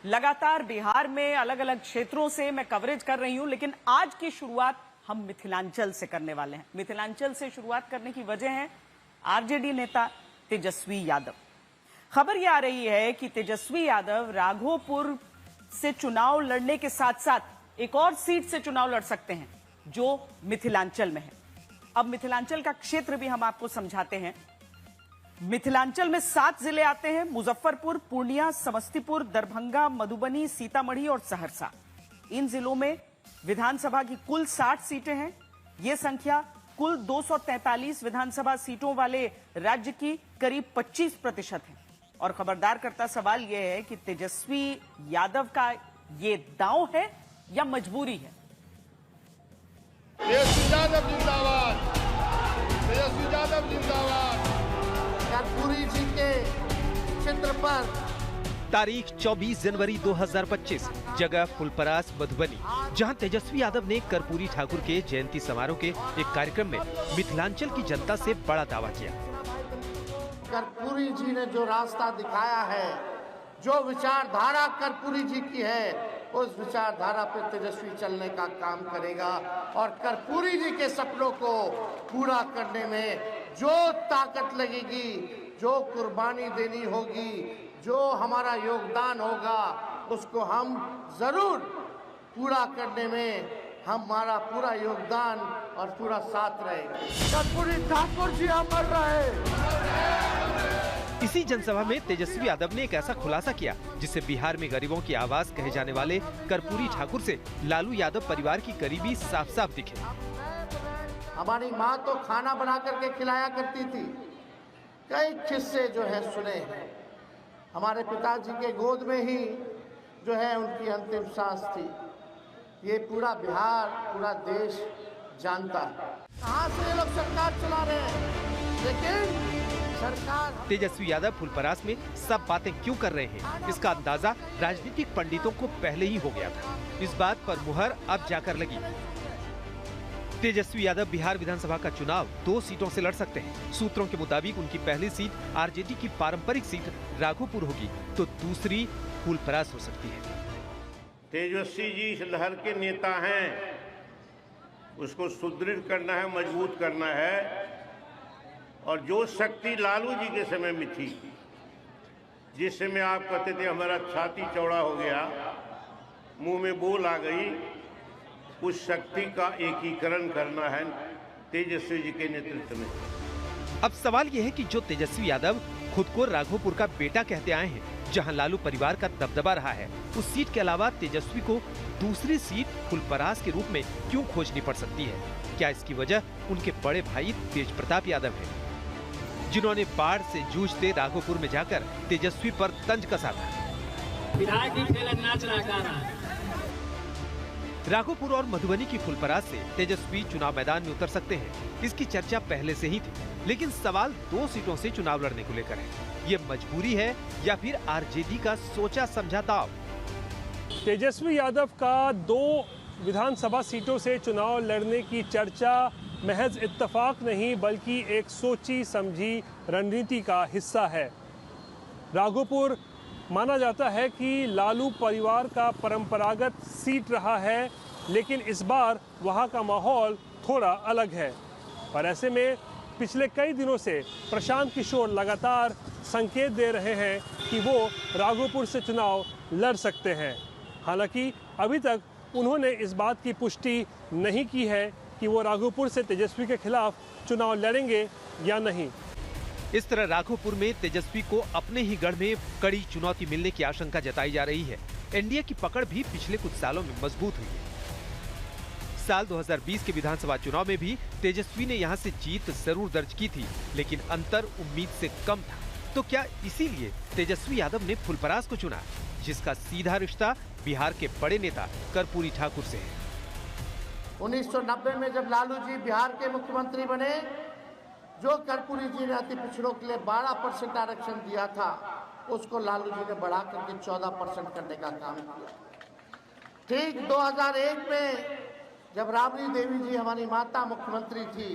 लगातार बिहार में अलग अलग क्षेत्रों से मैं कवरेज कर रही हूं, लेकिन आज की शुरुआत हम मिथिलांचल से करने वाले हैं। मिथिलांचल से शुरुआत करने की वजह है आरजेडी नेता तेजस्वी यादव। खबर यह आ रही है कि तेजस्वी यादव राघोपुर से चुनाव लड़ने के साथ साथ एक और सीट से चुनाव लड़ सकते हैं जो मिथिलांचल में है। अब मिथिलांचल का क्षेत्र भी हम आपको समझाते हैं। मिथिलांचल में 7 जिले आते हैं: मुजफ्फरपुर, पूर्णिया, समस्तीपुर, दरभंगा, मधुबनी, सीतामढ़ी और सहरसा। इन जिलों में विधानसभा की कुल 60 सीटें हैं। यह संख्या कुल 243 विधानसभा सीटों वाले राज्य की करीब 25% है। और खबरदार करता सवाल यह है कि तेजस्वी यादव का ये दांव है या मजबूरी है। तेजस्वी यादव जिंदाबाद, तेजस्वी यादव जिंदाबाद। कर्पूरी जी के चित्र पर तारीख 24 जनवरी 2025, जगह फुलपरास, मधुबनी, जहां तेजस्वी यादव ने कर्पूरी ठाकुर के जयंती समारोह के एक कार्यक्रम में मिथिलांचल की जनता से बड़ा दावा किया। कर्पूरी जी ने जो रास्ता दिखाया है, जो विचारधारा कर्पूरी जी की है, उस विचारधारा पर तेजस्वी चलने का काम करेगा और कर्पूरी जी के सपनों को पूरा करने में जो ताकत लगेगी, जो कुर्बानी देनी होगी, जो हमारा योगदान होगा, उसको हम जरूर पूरा करने में हमारा पूरा योगदान और पूरा साथ रहेगा। कर्पूरी ठाकुर जी अमर रहे। इसी जनसभा में तेजस्वी यादव ने एक ऐसा खुलासा किया जिससे बिहार में गरीबों की आवाज कहे जाने वाले कर्पूरी ठाकुर से लालू यादव परिवार की करीबी साफ साफ दिखे। हमारी माँ तो खाना बना करके खिलाया करती थी। कई किस्से जो है सुने हैं। हमारे पिताजी के गोद में ही जो है उनकी अंतिम सांस थी। ये पूरा बिहार, पूरा देश जानता है। कहाँ से ये लोग सरकार चला रहे हैं, लेकिन सरकार। तेजस्वी यादव फुलपरास में सब बातें क्यों कर रहे हैं, इसका अंदाजा राजनीतिक पंडितों को पहले ही हो गया था। इस बात पर मुहर अब जाकर लगी। तेजस्वी यादव बिहार विधानसभा का चुनाव 2 सीटों से लड़ सकते हैं। सूत्रों के मुताबिक उनकी पहली सीट आरजेडी की पारंपरिक सीट राघोपुर होगी, तो दूसरी फुलपरास हो सकती है। तेजस्वी जी इस लहर के नेता हैं, उसको सुदृढ़ करना है, मजबूत करना है। और जो शक्ति लालू जी के समय में थी, जिस समय आप कहते थे हमारा छाती चौड़ा हो गया, मुंह में बोल आ गई, उस शक्ति का एकीकरण करना है तेजस्वी जी के नेतृत्व में। अब सवाल यह है कि जो तेजस्वी यादव खुद को राघोपुर का बेटा कहते आए हैं, जहां लालू परिवार का दबदबा रहा है, उस सीट के अलावा तेजस्वी को दूसरी सीट फुलपरास के रूप में क्यों खोजनी पड़ सकती है? क्या इसकी वजह उनके बड़े भाई तेज प्रताप यादव है, जिन्होंने बाढ़ से जूझते राघोपुर में जाकर तेजस्वी पर तंज कसा था। राघोपुर और मधुबनी की फुलपरास से तेजस्वी चुनाव मैदान में उतर सकते हैं, इसकी चर्चा पहले से ही थी। लेकिन सवाल 2 सीटों से चुनाव लड़ने को लेकर है। ये मजबूरी है या फिर आरजेडी का सोचा समझा दांव? तेजस्वी यादव का 2 विधानसभा सीटों से चुनाव लड़ने की चर्चा महज इत्तेफाक नहीं, बल्कि एक सोची समझी रणनीति का हिस्सा है। राघोपुर माना जाता है कि लालू परिवार का परंपरागत सीट रहा है, लेकिन इस बार वहां का माहौल थोड़ा अलग है। और ऐसे में पिछले कई दिनों से प्रशांत किशोर लगातार संकेत दे रहे हैं कि वो राघोपुर से चुनाव लड़ सकते हैं। हालांकि अभी तक उन्होंने इस बात की पुष्टि नहीं की है कि वो राघोपुर से तेजस्वी के खिलाफ चुनाव लड़ेंगे या नहीं। इस तरह राघोपुर में तेजस्वी को अपने ही गढ़ में कड़ी चुनौती मिलने की आशंका जताई जा रही है। एनडीए की पकड़ भी पिछले कुछ सालों में मजबूत हुई है। साल 2020 के विधानसभा चुनाव में भी तेजस्वी ने यहां से जीत जरूर दर्ज की थी, लेकिन अंतर उम्मीद से कम था। तो क्या इसीलिए तेजस्वी यादव ने फुलपरास को चुना, जिसका सीधा रिश्ता बिहार के बड़े नेता कर्पूरी ठाकुर से है? 1990 में जब लालू जी बिहार के मुख्यमंत्री बने, जो कर्पूरी जी ने अति पिछड़ों के लिए 12% आरक्षण दिया था, उसको लालू जी ने बढ़ा करके 14% करने का काम किया। ठीक 2001 में जब राबड़ी देवी जी हमारी माता मुख्यमंत्री थी,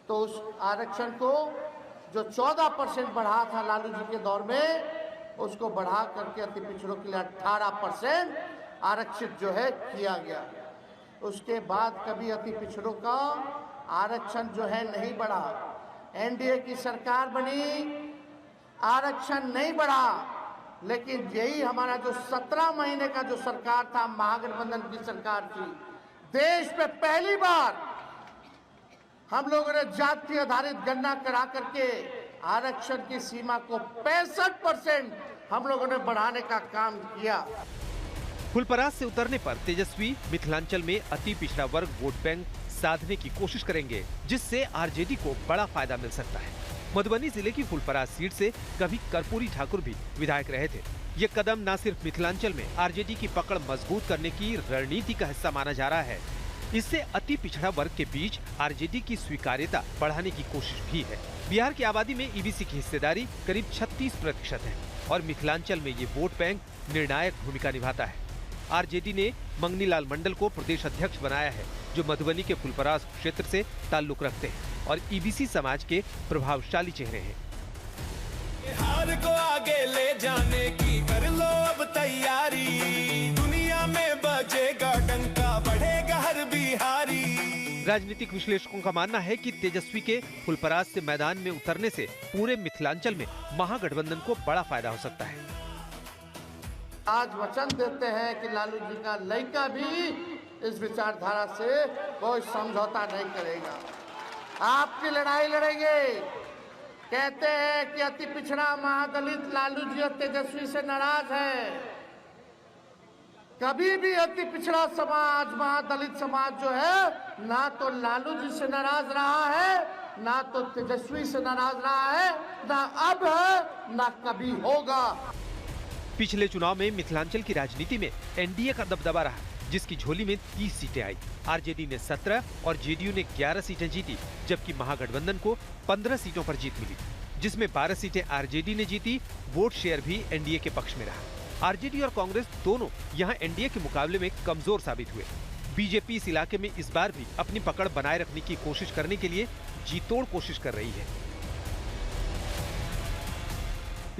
तो उस आरक्षण को जो 14% बढ़ा था लालू जी के दौर में, उसको बढ़ा करके अति पिछड़ों के लिए 18% आरक्षित जो है किया गया। उसके बाद कभी अति पिछड़ों का आरक्षण जो है नहीं बढ़ा। एनडीए की सरकार बनी, आरक्षण नहीं बढ़ा, लेकिन यही हमारा जो 17 महीने का जो सरकार था, महागठबंधन की सरकार थी, देश में पहली बार हम लोगों ने जाति आधारित गणना करा करके आरक्षण की सीमा को 65% हम लोगों ने बढ़ाने का काम किया। फुलपरास से उतरने पर तेजस्वी मिथिलांचल में अति पिछड़ा वर्ग वोट बैंक साधने की कोशिश करेंगे, जिससे आरजेडी को बड़ा फायदा मिल सकता है। मधुबनी जिले की फुलपरास सीट से कभी कर्पूरी ठाकुर भी विधायक रहे थे। ये कदम न सिर्फ मिथिलांचल में आरजेडी की पकड़ मजबूत करने की रणनीति का हिस्सा माना जा रहा है, इससे अति पिछड़ा वर्ग के बीच आरजेडी की स्वीकार्यता बढ़ाने की कोशिश भी है। बिहार की आबादी में ईबीसी की हिस्सेदारी करीब 36% है और मिथिलांचल में ये वोट बैंक निर्णायक भूमिका निभाता है। आरजेडी ने मंगनीलाल मंडल को प्रदेश अध्यक्ष बनाया है, जो मधुबनी के फुलपरास क्षेत्र से ताल्लुक रखते हैं और ईबीसी समाज के प्रभावशाली चेहरे हैं। बिहार को आगे ले जाने की कर लो अब तैयारी, दुनिया में बजेगा डंका, बढ़ेगा हर बिहारी। राजनीतिक विश्लेषकों का मानना है कि तेजस्वी के फुलपरास से मैदान में उतरने से पूरे मिथिलांचल में महागठबंधन को बड़ा फायदा हो सकता है। आज वचन देते हैं कि लालू जी का लड़का भी इस विचारधारा से कोई समझौता नहीं करेगा। आपकी लड़ाई लड़ेंगे। कहते हैं कि अति पिछड़ा महादलित लालू जी और तेजस्वी से नाराज है। कभी भी अति पिछड़ा समाज, महादलित समाज जो है, ना तो लालू जी से नाराज रहा है, ना तो तेजस्वी से नाराज रहा है, ना अब है, ना कभी होगा। पिछले चुनाव में मिथिलांचल की राजनीति में एनडीए का दबदबा रहा, जिसकी झोली में 30 सीटें आई। आरजेडी ने 17 और जेडीयू ने 11 सीटें जीती, जबकि महागठबंधन को 15 सीटों पर जीत मिली, जिसमें 12 सीटें आरजेडी ने जीती। वोट शेयर भी एनडीए के पक्ष में रहा। आरजेडी और कांग्रेस दोनों यहां एनडीए के मुकाबले में कमजोर साबित हुए। बीजेपी इस इलाके में इस बार भी अपनी पकड़ बनाए रखने की कोशिश करने के लिए जीतोड़ कोशिश कर रही है।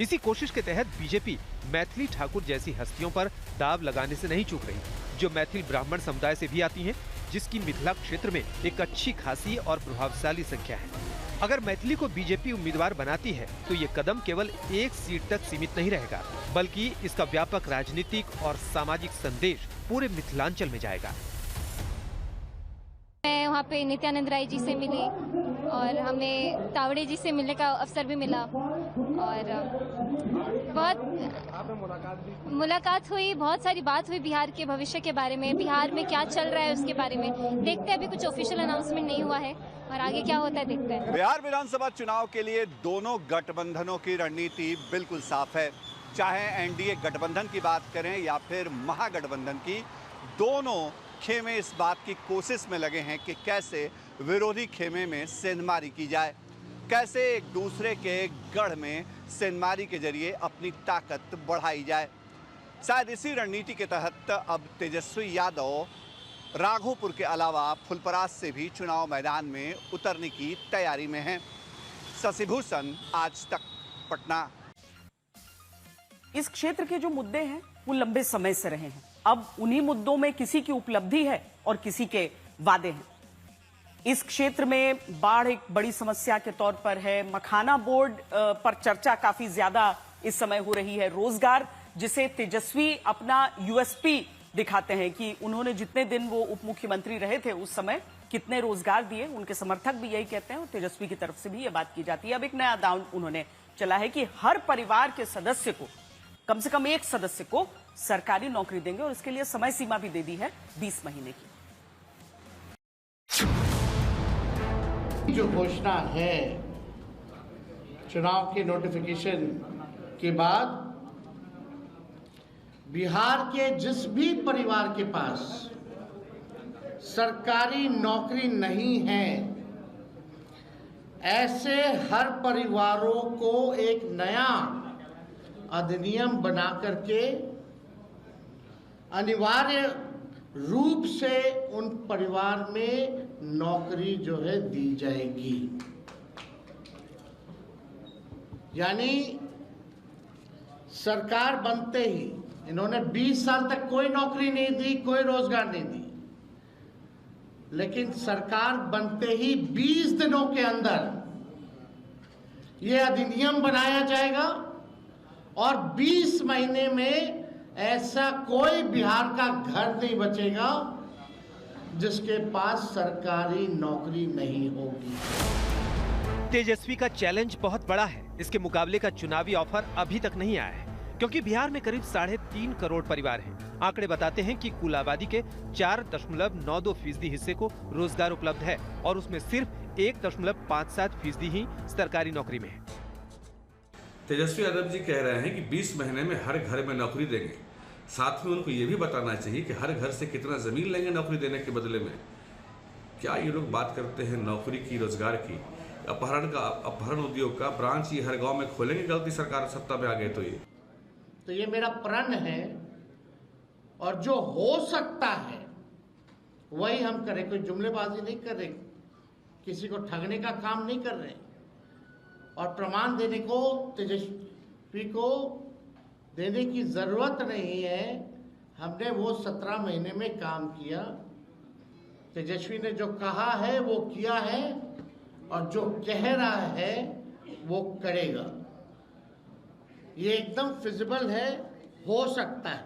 इसी कोशिश के तहत बीजेपी मैथिली ठाकुर जैसी हस्तियों पर दाव लगाने से नहीं चूक रही, जो मैथिल ब्राह्मण समुदाय से भी आती हैं, जिसकी मिथिला क्षेत्र में एक अच्छी खासी और प्रभावशाली संख्या है। अगर मैथिली को बीजेपी उम्मीदवार बनाती है तो ये कदम केवल एक सीट तक सीमित नहीं रहेगा, बल्कि इसका व्यापक राजनीतिक और सामाजिक संदेश पूरे मिथिलांचल में जाएगा। मैं वहाँ पे नित्यानंद राय जी से मिली और हमें तावड़े जी से मिलने का अवसर भी मिला और बहुत मुलाकात हुई, बहुत सारी बात हुई बिहार के भविष्य के बारे में, बिहार में क्या चल रहा है उसके बारे में। देखते हैं, अभी कुछ ऑफिशियल अनाउंसमेंट नहीं हुआ है और आगे क्या होता है देखते हैं। बिहार विधानसभा चुनाव के लिए दोनों गठबंधनों की रणनीति बिल्कुल साफ है। चाहे एनडीए गठबंधन की बात करें या फिर महागठबंधन की, दोनों खेमे इस बात की कोशिश में लगे हैं कि कैसे विरोधी खेमे में सेंधमारी की जाए, कैसे एक दूसरे के गढ़ में सेंधमारी के जरिए अपनी ताकत बढ़ाई जाए। शायद इसी रणनीति के तहत अब तेजस्वी यादव राघोपुर के अलावा फुलपरास से भी चुनाव मैदान में उतरने की तैयारी में हैं। शशिभूषण, आज तक, पटना। इस क्षेत्र के जो मुद्दे हैं वो लंबे समय से रहे हैं। अब उन्हीं मुद्दों में किसी की उपलब्धि है और किसी के वादे हैं। इस क्षेत्र में बाढ़ एक बड़ी समस्या के तौर पर है। मखाना बोर्ड पर चर्चा काफी ज्यादा इस समय हो रही है। रोजगार, जिसे तेजस्वी अपना यूएसपी दिखाते हैं कि उन्होंने जितने दिन वो उप मुख्यमंत्री रहे थे उस समय कितने रोजगार दिए, उनके समर्थक भी यही कहते हैं और तेजस्वी की तरफ से भी ये बात की जाती है। अब एक नया दांव उन्होंने चला है कि हर परिवार के सदस्य को, कम से कम एक सदस्य को सरकारी नौकरी देंगे और इसके लिए समय सीमा भी दे दी है 20 महीने की। जो घोषणा है चुनाव के नोटिफिकेशन के बाद, बिहार के जिस भी परिवार के पास सरकारी नौकरी नहीं है, ऐसे हर परिवारों को एक नया अधिनियम बना करके अनिवार्य रूप से उन परिवार में नौकरी जो है दी जाएगी। यानी सरकार बनते ही इन्होंने 20 साल तक कोई नौकरी नहीं दी, कोई रोजगार नहीं दी, लेकिन सरकार बनते ही 20 दिनों के अंदर यह अधिनियम बनाया जाएगा और 20 महीने में ऐसा कोई बिहार का घर नहीं बचेगा जिसके पास सरकारी नौकरी नहीं होगी। तेजस्वी का चैलेंज बहुत बड़ा है। इसके मुकाबले का चुनावी ऑफर अभी तक नहीं आया है, क्योंकि बिहार में करीब 3.5 करोड़ परिवार हैं। आंकड़े बताते हैं कि कुल आबादी के 4.92% हिस्से को रोजगार उपलब्ध है और उसमें सिर्फ 1.57% ही सरकारी नौकरी में है। तेजस्वी यादव जी कह रहे हैं कि 20 महीने में हर घर में नौकरी देंगे। साथ में उनको ये भी बताना चाहिए कि हर घर से कितना जमीन लेंगे नौकरी देने के बदले में। क्या ये लोग बात करते हैं नौकरी की, रोजगार की, अपहरण उद्योग का ब्रांच ये हर गांव में खोलेंगे गलती सरकार सत्ता में आ गए तो ये मेरा प्रण है और जो हो सकता है वही हम करें। कोई जुमलेबाजी नहीं कर रहे, किसी को ठगने का काम नहीं कर रहे और प्रमाण देने को तेजस्वी को देने की जरूरत नहीं है। हमने वो 17 महीने में काम किया। तेजस्वी ने जो कहा है वो किया है और जो कह रहा है वो करेगा। ये एकदम फिजिबल है, हो सकता है,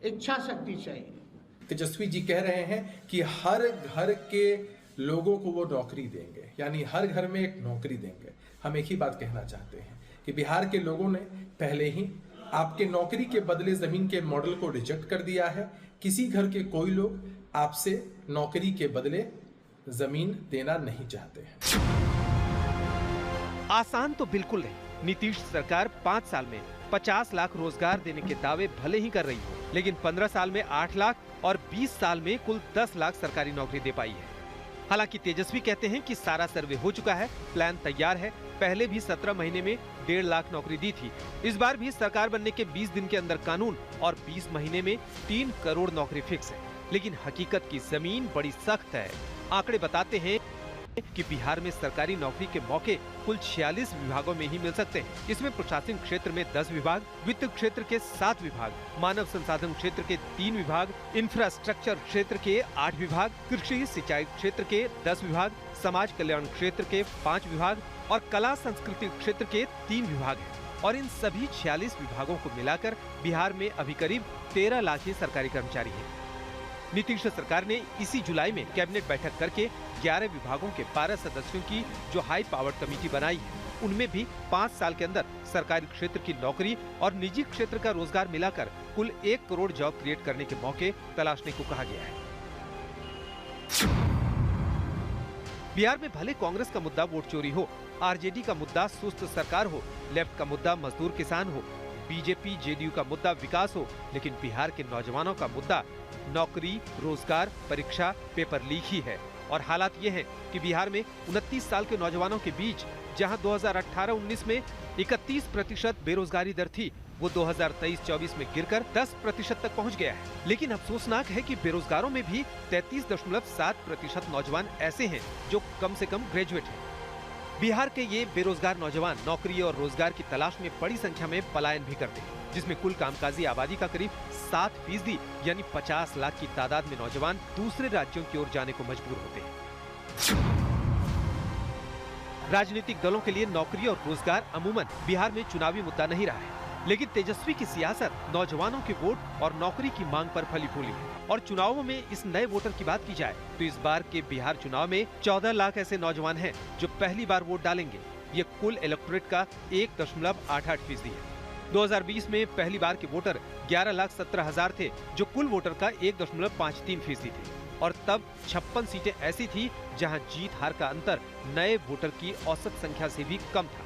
इच्छा शक्ति चाहिए। तेजस्वी जी कह रहे हैं कि हर घर के लोगों को वो नौकरी देंगे, यानी हर घर में एक नौकरी देंगे। हम एक ही बात कहना चाहते हैं कि बिहार के लोगों ने पहले ही आपके नौकरी के बदले जमीन के मॉडल को रिजेक्ट कर दिया है। किसी घर के कोई लोग आपसे नौकरी के बदले जमीन देना नहीं चाहते हैं। आसान तो बिल्कुल नहीं। नीतीश सरकार 5 साल में 50 लाख रोजगार देने के दावे भले ही कर रही हो, लेकिन 15 साल में 8 लाख और 20 साल में कुल 10 लाख सरकारी नौकरी दे पाई है। हालांकि तेजस्वी कहते हैं कि सारा सर्वे हो चुका है, प्लान तैयार है। पहले भी 17 महीने में 1.5 लाख नौकरी दी थी। इस बार भी सरकार बनने के 20 दिन के अंदर कानून और 20 महीने में 3 करोड़ नौकरी फिक्स है। लेकिन हकीकत की जमीन बड़ी सख्त है। आंकड़े बताते हैं कि बिहार में सरकारी नौकरी के मौके कुल 46 विभागों में ही मिल सकते हैं। इसमें प्रशासन क्षेत्र में 10 विभाग, वित्त क्षेत्र के 7 विभाग, मानव संसाधन क्षेत्र के 3 विभाग, इंफ्रास्ट्रक्चर क्षेत्र के 8 विभाग, कृषि सिंचाई क्षेत्र के 10 विभाग, समाज कल्याण क्षेत्र के 5 विभाग और कला संस्कृति क्षेत्र के 3 विभाग हैं। और इन सभी 46 विभागों को मिलाकर बिहार में अभी करीब 13 लाख ही सरकारी कर्मचारी हैं। नीतीश सरकार ने इसी जुलाई में कैबिनेट बैठक करके 11 विभागों के 12 सदस्यों की जो हाई पावर कमेटी बनाई है, उनमें भी 5 साल के अंदर सरकारी क्षेत्र की नौकरी और निजी क्षेत्र का रोजगार मिलाकर कुल 1 करोड़ जॉब क्रिएट करने के मौके तलाशने को कहा गया है। बिहार में भले कांग्रेस का मुद्दा वोट चोरी हो, आरजेडी का मुद्दा सुस्त सरकार हो, लेफ्ट का मुद्दा मजदूर किसान हो, बीजेपी जेडीयू का मुद्दा विकास हो, लेकिन बिहार के नौजवानों का मुद्दा नौकरी, रोजगार, परीक्षा, पेपर लीक ही है। और हालात ये हैं कि बिहार में 29 साल के नौजवानों के बीच जहां 2018-19 में 31% बेरोजगारी दर थी, वो 2023-24 में गिरकर 10% तक पहुंच गया है। लेकिन अफसोसनाक है कि बेरोजगारों में भी 33.7% नौजवान ऐसे हैं जो कम से कम ग्रेजुएट हैं। बिहार के ये बेरोजगार नौजवान नौकरी और रोजगार की तलाश में बड़ी संख्या में पलायन भी करते हैं, जिसमें कुल कामकाजी आबादी का करीब 7% यानी 50 लाख की तादाद में नौजवान दूसरे राज्यों की ओर जाने को मजबूर होते हैं। राजनीतिक दलों के लिए नौकरी और रोजगार अमूमन बिहार में चुनावी मुद्दा नहीं रहा है, लेकिन तेजस्वी की सियासत नौजवानों के वोट और नौकरी की मांग पर फली फूली है। और चुनावों में इस नए वोटर की बात की जाए तो इस बार के बिहार चुनाव में 14 लाख ऐसे नौजवान हैं जो पहली बार वोट डालेंगे। ये कुल इलेक्टोरेट का 1.88% है। 2020 में पहली बार के वोटर 11,17,000 थे, जो कुल वोटर का 1.53% थे। और तब 56 सीटें ऐसी थी जहां जीत हार का अंतर नए वोटर की औसत संख्या से भी कम था।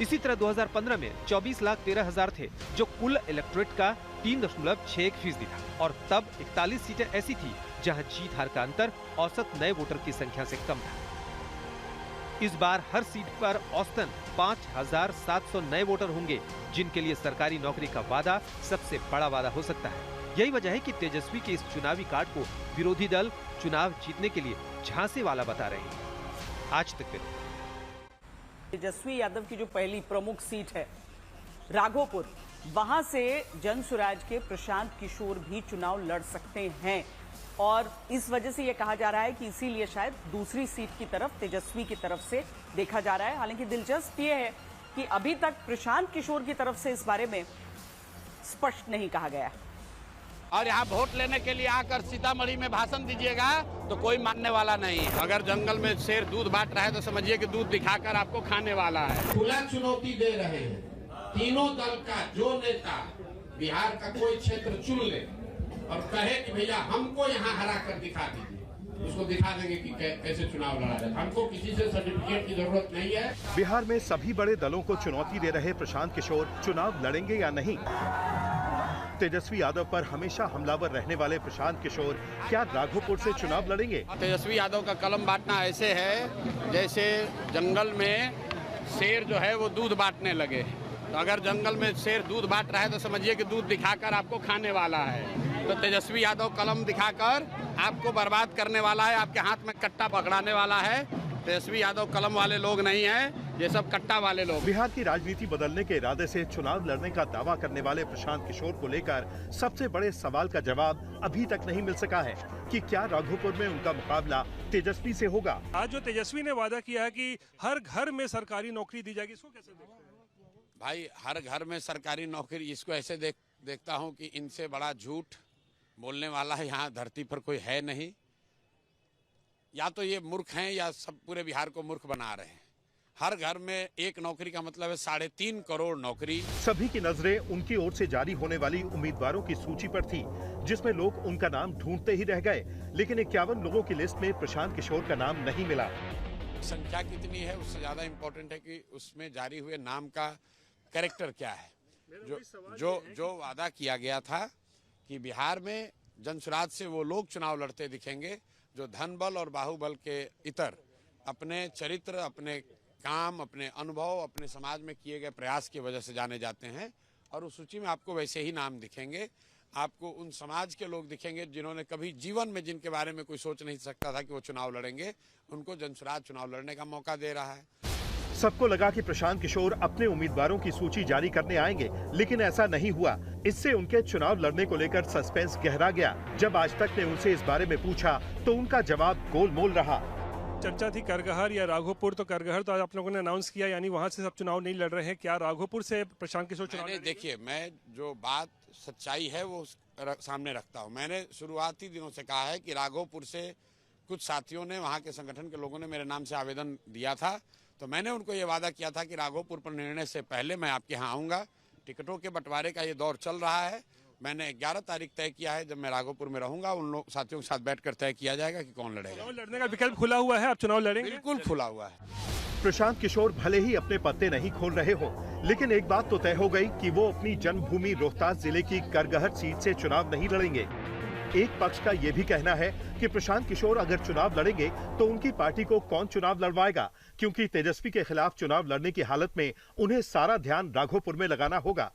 इसी तरह 2015 में 24,13,000 थे, जो कुल इलेक्टोरेट का 3.61% था। और तब 41 सीटें ऐसी थी जहां जीत हार का अंतर औसत नए वोटर की संख्या से कम था। इस बार हर सीट पर औसतन 5,700 नए वोटर होंगे, जिनके लिए सरकारी नौकरी का वादा सबसे बड़ा वादा हो सकता है। यही वजह है कि तेजस्वी के इस चुनावी कार्ड को विरोधी दल चुनाव जीतने के लिए झांसे वाला बता रहे हैं। आज तक के तेजस्वी यादव की जो पहली प्रमुख सीट है राघोपुर, वहां से जनसुराज के प्रशांत किशोर भी चुनाव लड़ सकते हैं और इस वजह से यह कहा जा रहा है कि इसीलिए शायद दूसरी सीट की तरफ तेजस्वी की तरफ से देखा जा रहा है। हालांकि दिलचस्प यह है कि अभी तक प्रशांत किशोर की तरफ से इस बारे में स्पष्ट नहीं कहा गया है। और यहाँ वोट लेने के लिए आकर सीतामढ़ी में भाषण दीजिएगा तो कोई मानने वाला नहीं है। अगर जंगल में शेर दूध बांट रहा है तो समझिए कि दूध दिखाकर आपको खाने वाला है। खुला चुनौती दे रहे हैं तीनों दल का जो नेता बिहार का कोई क्षेत्र चुन ले और कहे कि भैया हमको यहाँ हरा कर दिखा दीजिए, उसको दिखा देंगे कि कैसे चुनाव लड़ा जाए। हमको किसी से सर्टिफिकेट की जरूरत नहीं है। बिहार में सभी बड़े दलों को चुनौती दे रहे प्रशांत किशोर चुनाव लड़ेंगे या नहीं? तेजस्वी यादव पर हमेशा हमलावर रहने वाले प्रशांत किशोर क्या राघोपुर से चुनाव लड़ेंगे? तेजस्वी यादव का कलम बांटना ऐसे है जैसे जंगल में शेर जो है वो दूध बांटने लगे। तो अगर जंगल में शेर दूध बांट रहा है तो समझिए कि दूध दिखाकर आपको खाने वाला है। तो तेजस्वी यादव कलम दिखाकर आपको बर्बाद करने वाला है, आपके हाथ में कट्टा पकड़ाने वाला है। तेजस्वी यादव कलम वाले लोग नहीं हैं, ये सब कट्टा वाले लोग। बिहार की राजनीति बदलने के इरादे से चुनाव लड़ने का दावा करने वाले प्रशांत किशोर को लेकर सबसे बड़े सवाल का जवाब अभी तक नहीं मिल सका है कि क्या राघोपुर में उनका मुकाबला तेजस्वी से होगा। आज जो तेजस्वी ने वादा किया है कि हर घर में सरकारी नौकरी दी जाएगी, इसको कैसे देखते हैं? भाई हर घर में सरकारी नौकरी, इसको ऐसे देखता हूँ कि इनसे बड़ा झूठ बोलने वाला है यहाँ धरती पर कोई है नहीं। या तो ये मूर्ख हैं या सब पूरे बिहार को मूर्ख बना रहे हैं। हर घर में एक नौकरी का मतलब है 3.5 करोड़ नौकरी। सभी की नजरें उनकी ओर से जारी होने वाली उम्मीदवारों की सूची पर थी, जिसमें लोग उनका नाम ढूंढते ही रह गए, लेकिन 51 लोगों की लिस्ट में प्रशांत किशोर का नाम नहीं मिला। संख्या कितनी है उससे ज्यादा इम्पोर्टेंट है कि उसमें जारी हुए नाम का कैरेक्टर क्या है। जो वादा किया गया था कि बिहार में जनसुराज से वो लोग चुनाव लड़ते दिखेंगे जो धन बल और बाहुबल के इतर अपने चरित्र, अपने काम, अपने अनुभव, अपने समाज में किए गए प्रयास की वजह से जाने जाते हैं। और उस सूची में आपको वैसे ही नाम दिखेंगे। आपको उन समाज के लोग दिखेंगे जिन्होंने कभी जीवन में, जिनके बारे में कोई सोच नहीं सकता था कि वो चुनाव लड़ेंगे, उनको जनसुराज चुनाव लड़ने का मौका दे रहा है। सबको लगा कि प्रशांत किशोर अपने उम्मीदवारों की सूची जारी करने आएंगे, लेकिन ऐसा नहीं हुआ। इससे उनके चुनाव लड़ने को लेकर सस्पेंस गहरा गया। जब आज तक ने उनसे इस बारे में पूछा तो उनका जवाब गोलमोल रहा। चर्चा थी करगहर या राघोपुर, तो करगहर तो आज आप लोगों ने अनाउंस किया, यानी वहां से सब चुनाव नहीं लड़ रहे हैं। क्या राघोपुर से प्रशांत किशोर चुनाव? देखिए, मैं जो बात सच्चाई है वो सामने रखता हूँ। मैंने शुरुआती दिनों से कहा है कि राघोपुर से कुछ साथियों ने, वहाँ के संगठन के लोगों ने मेरे नाम से आवेदन दिया था। तो मैंने उनको ये वादा किया था कि राघोपुर पर निर्णय से पहले मैं आपके यहाँ आऊँगा। टिकटों के बंटवारे का ये दौर चल रहा है। मैंने 11 तारीख तय किया है, जब मैं राघोपुर में रहूंगा उन लोग साथियों के साथ बैठकर तय किया जाएगा कि कौन लड़ेगा। चुनाव लड़ने का विकल्प खुला हुआ है, आप चुनाव लड़ेंगे? बिल्कुल खुला हुआ है। प्रशांत किशोर भले ही अपने पत्ते नहीं खोल रहे हो, लेकिन एक बात तो तय हो गई कि वो अपनी जन्मभूमि रोहतास जिले की करगहर सीट से चुनाव नहीं लड़ेंगे। एक पक्ष का ये भी कहना है कि प्रशांत किशोर अगर चुनाव लड़ेंगे तो उनकी पार्टी को कौन चुनाव लड़वाएगा, क्योंकि तेजस्वी के खिलाफ चुनाव लड़ने की हालत में उन्हें सारा ध्यान राघोपुर में लगाना होगा,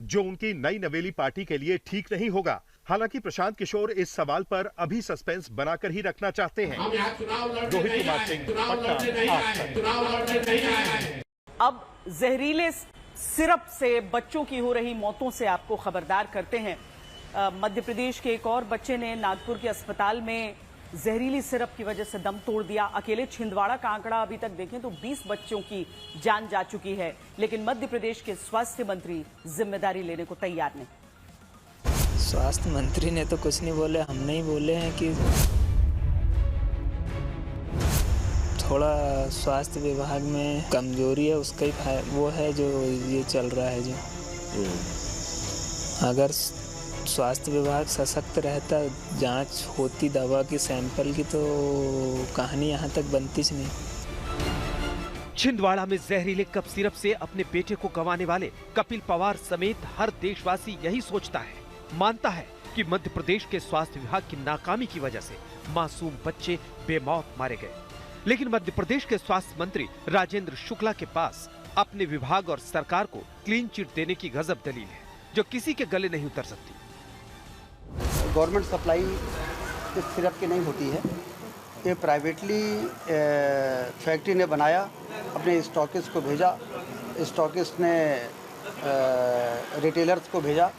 जो उनकी नई नवेली पार्टी के लिए ठीक नहीं होगा। हालांकि प्रशांत किशोर इस सवाल पर अभी सस्पेंस बनाकर ही रखना चाहते हैं। रोहित कुमार सिंह, पटना। अब जहरीले सिरप से बच्चों की हो रही मौतों से आपको खबरदार करते हैं। मध्य प्रदेश के एक और बच्चे ने नागपुर के अस्पताल में जहरीली सिरप की वजह से दम तोड़ दिया। अकेले छिंदवाड़ा का आंकड़ा अभी तक देखें तो 20 बच्चों की जान जा चुकी है, लेकिन मध्य प्रदेश के स्वास्थ्य मंत्री जिम्मेदारी लेने को तैयार नहीं। स्वास्थ्य मंत्री ने तो कुछ नहीं बोले, हमने ही बोले हैं कि थोड़ा स्वास्थ्य विभाग में कमजोरी है, उसका ही वो है जो ये चल रहा है। जो अगर स्वास्थ्य विभाग सशक्त रहता, जांच होती दवा की सैंपल की, तो कहानी यहाँ तक बनती ही नहीं। छिंदवाड़ा में जहरीले कप सिरप से अपने बेटे को गंवाने वाले कपिल पवार समेत हर देशवासी यही सोचता है, मानता है कि मध्य प्रदेश के स्वास्थ्य विभाग की नाकामी की वजह से मासूम बच्चे बेमौत मारे गए। लेकिन मध्य प्रदेश के स्वास्थ्य मंत्री राजेंद्र शुक्ला के पास अपने विभाग और सरकार को क्लीन चिट देने की गजब दलील है, जो किसी के गले नहीं उतर सकती। गवर्नमेंट सप्लाई इस सिरप की नहीं होती है, ये प्राइवेटली फैक्ट्री ने बनाया, अपने स्टॉकिस्ट को भेजा, स्टॉकिस्ट ने रिटेलर्स को भेजा,